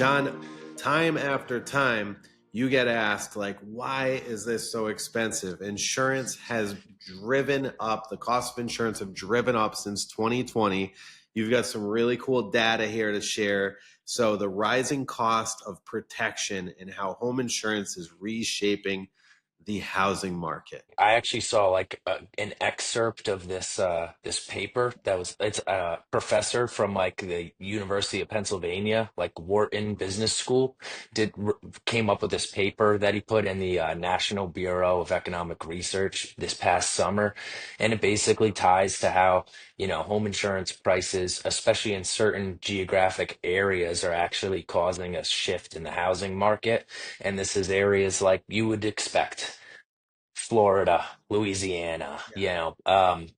John, time after time, you get asked, like, why is this so expensive? Insurance has driven up. The cost of insurance have driven up since 2020. You've got some really cool data here to share. So the rising cost of protection and how home insurance is reshaping the housing market. I actually saw like an excerpt of this paper that was it's a professor from like the University of Pennsylvania, like Wharton Business School, came up with this paper that he put in the National Bureau of Economic Research this past summer, and it basically ties to how home insurance prices, especially in certain geographic areas, are actually causing a shift in the housing market, and this is areas like you would expect. Florida, Louisiana,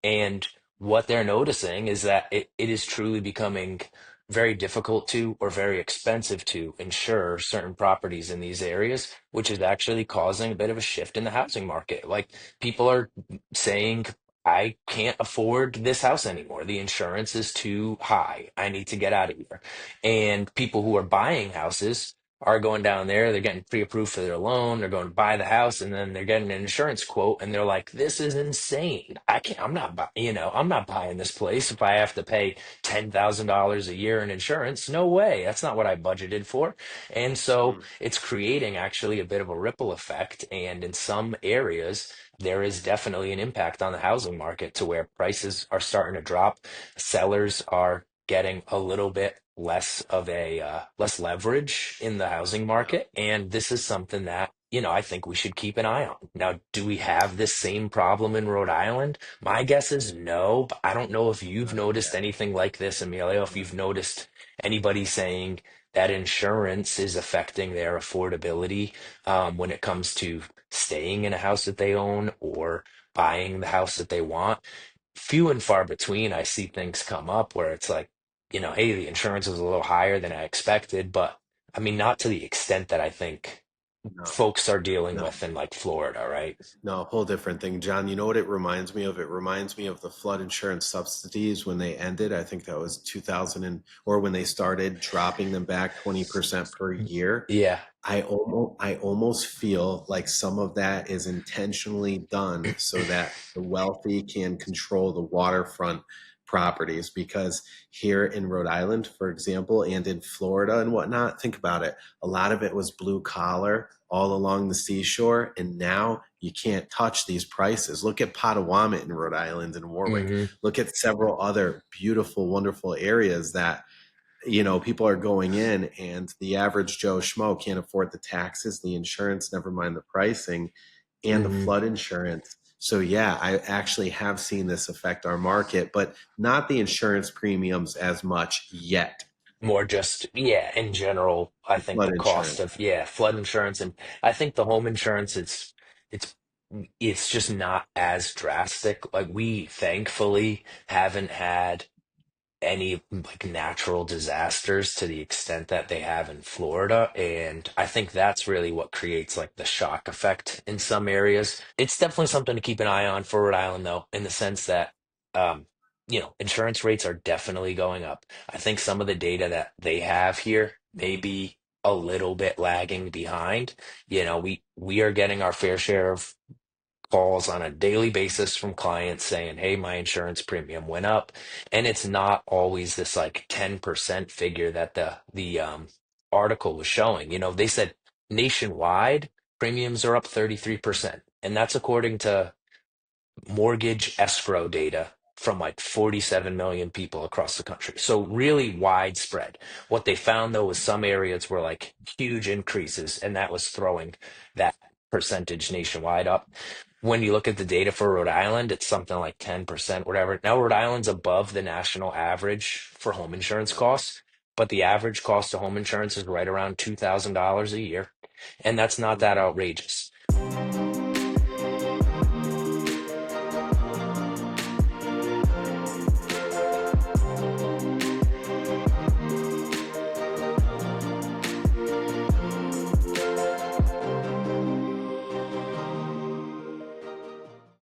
and what they're noticing is that it is truly becoming very difficult to or very expensive to insure certain properties in these areas, which is actually causing a bit of a shift in the housing market. Like people are saying, I can't afford this house anymore. The insurance is too high. I need to get out of here. And people who are buying houses are going down there, they're getting pre-approved for their loan, they're going to buy the house, and then they're getting an insurance quote, and they're like, "This is insane. I can't. I'm not buying this place if I have to pay $10,000 a year in insurance. No way. That's not what I budgeted for." And so Mm. it's creating actually a bit of a ripple effect, and in some areas, there is definitely an impact on the housing market to where prices are starting to drop. Sellers are getting a little bit less of a less leverage in the housing Yeah. market, and this is something that I think we should keep an eye on. Now, do we have this same problem in Rhode Island? My guess is no, but I don't know if you've Not noticed yet. anything like this, Emilio, if Yeah. you've noticed anybody saying that insurance is affecting their affordability when it comes to staying in a house that they own or buying the house that they want. Few and far between, I see things come up where it's like, hey, the insurance was a little higher than I expected, but I mean, not to the extent that I think No, folks are dealing no. with in like Florida, right? No, a whole different thing. John, you know what it reminds me of? It reminds me of the flood insurance subsidies when they ended. I think that was 2000 or when they started dropping them back 20% per year. Yeah. I almost feel like some of that is intentionally done so that the wealthy can control the waterfront properties. Because here in Rhode Island, for example, and in Florida and whatnot, think about it. A lot of it was blue collar all along the seashore, and now you can't touch these prices. Look at Potawatomi in Rhode Island and Warwick. Hmm. Look at several other beautiful, wonderful areas that people are going in, and the average Joe Schmo can't afford the taxes, the insurance, never mind the pricing, and the Hmm. flood insurance. So yeah, I actually have seen this affect our market, but not the insurance premiums as much yet. More just, yeah, in general, I The think flood the cost insurance. of, yeah, flood insurance, and I think the home insurance, it's it's just not as drastic. Like we thankfully haven't had any like natural disasters to the extent that they have in Florida. And I think that's really what creates like the shock effect in some areas. It's definitely something to keep an eye on for Rhode Island, though, in the sense that, um, insurance rates are definitely going up. I think some of the data that they have here may be a little bit lagging behind. We are getting our fair share of calls on a daily basis from clients saying, "Hey, my insurance premium went up," and it's not always this like 10% figure that the article was showing. They said nationwide premiums are up 33%, and that's according to mortgage escrow data from like 47 million people across the country. So really widespread. What they found though was some areas were like huge increases, and that was throwing that percentage nationwide up. When you look at the data for Rhode Island, it's something like 10%, whatever. Now Rhode Island's above the national average for home insurance Yeah. costs, but the average cost of home insurance is right around $2,000 a year, and that's not that Mhm. outrageous.